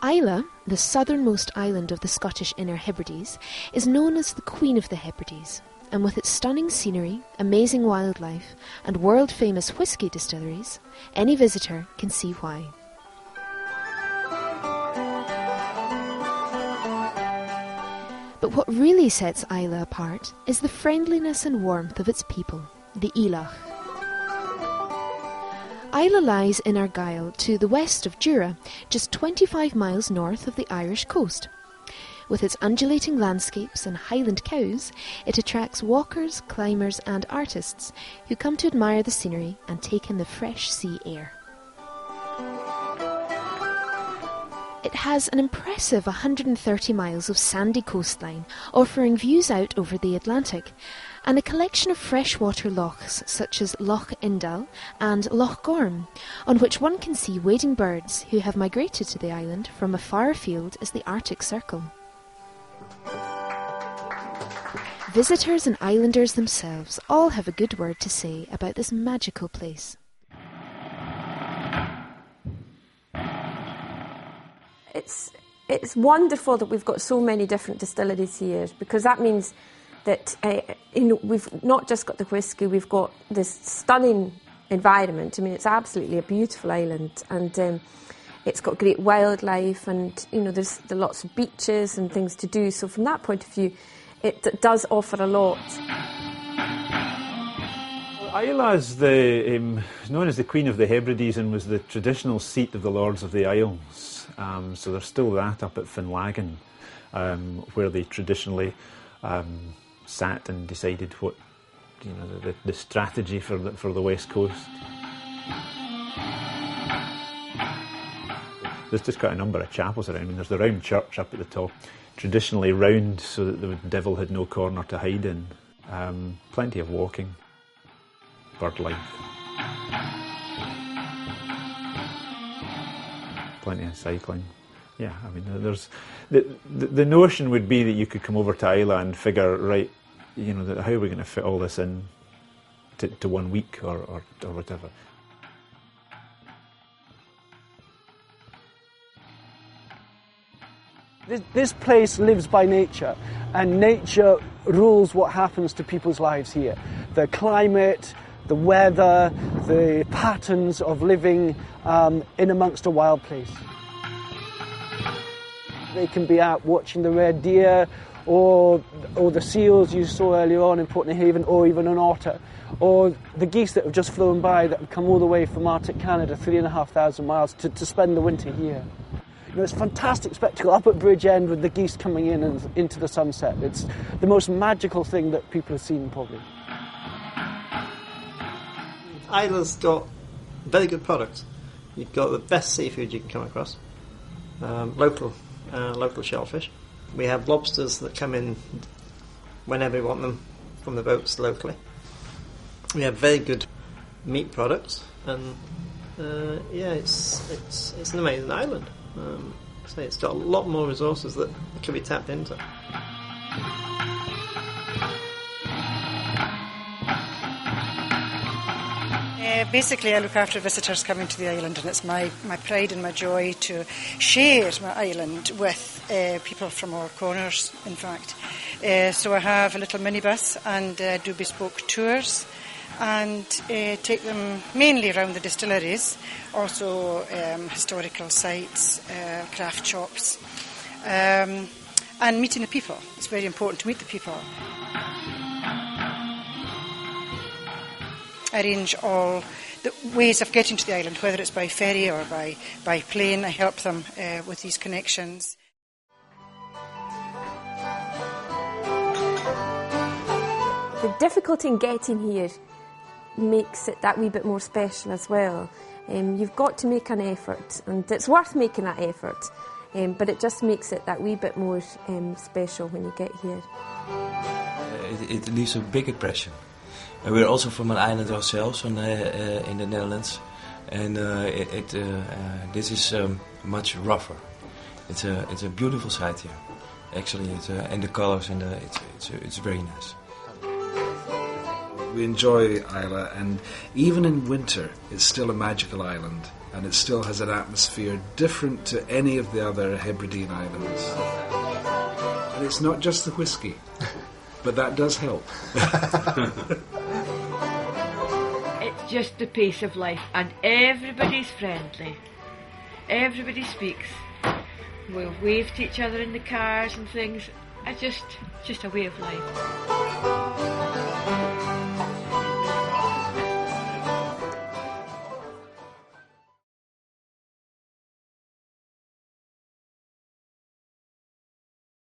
Islay, the southernmost island of the Scottish Inner Hebrides, is known as the Queen of the Hebrides, and with its stunning scenery, amazing wildlife, and world-famous whisky distilleries, any visitor can see why. But what really sets Islay apart is the friendliness and warmth of its people, the Islay. Islay lies in Argyll to the west of Jura, just 25 miles north of the Irish coast. With its undulating landscapes and Highland cows, it attracts walkers, climbers and artists who come to admire the scenery and take in the fresh sea air. It has an impressive 130 miles of sandy coastline, offering views out over the Atlantic, and a collection of freshwater lochs such as Loch Indal and Loch Gorm, on which one can see wading birds who have migrated to the island from as far afield as the Arctic Circle. Visitors and islanders themselves all have a good word to say about this magical place. It's wonderful that we've got so many different distilleries here, because that means that we've not just got the whisky, we've got this stunning environment. I mean, it's absolutely a beautiful island, and it's got great wildlife, and there's lots of beaches and things to do. So from that point of view, it does offer a lot. Islay is known as the Queen of the Hebrides and was the traditional seat of the Lords of the Isles. So there's still that up at Finlagan, where they traditionally sat and decided what the strategy for the West Coast. There's just quite a number of chapels around. I mean, there's the round church up at the top, traditionally round so that the devil had no corner to hide in. Plenty of walking, bird life. Plenty of cycling. Yeah, I mean, there's the notion would be that you could come over to Islay and figure, right, how are we going to fit all this in to 1 week or whatever. This place lives by nature, and nature rules what happens to people's lives here. The climate, the weather, the patterns of living in amongst a wild place. They can be out watching the red deer, or the seals you saw earlier on in Portnahaven, or even an otter, or the geese that have just flown by that have come all the way from Arctic Canada, 3,500 miles, to spend the winter here. It's a fantastic spectacle up at Bridgend with the geese coming in and into the sunset. It's the most magical thing that people have seen, probably. Islay's got very good products. You've got the best seafood you can come across, local shellfish. We have lobsters that come in whenever we want them from the boats locally. We have very good meat products, and it's an amazing island. So it's got a lot more resources that can be tapped into. Basically, I look after visitors coming to the island, and it's my pride and my joy to share my island with people from all corners, in fact. So I have a little minibus and do bespoke tours and take them mainly around the distilleries, also historical sites, craft shops, and meeting the people. It's very important to meet the people. Arrange all the ways of getting to the island, whether it's by ferry or by plane. I help them with these connections. The difficulty in getting here makes it that wee bit more special as well. You've got to make an effort, and it's worth making that effort, but it just makes it that wee bit more special when you get here. It leaves a big impression. We're also from an island ourselves in the Netherlands, and this is much rougher. It's a beautiful sight here, actually, and the colors, and it's very nice. We enjoy Islay, and even in winter, it's still a magical island, and it still has an atmosphere different to any of the other Hebridean islands. And it's not just the whisky, but that does help. It's just the pace of life, and everybody's friendly. Everybody speaks. We'll wave to each other in the cars and things. It's just a way of life.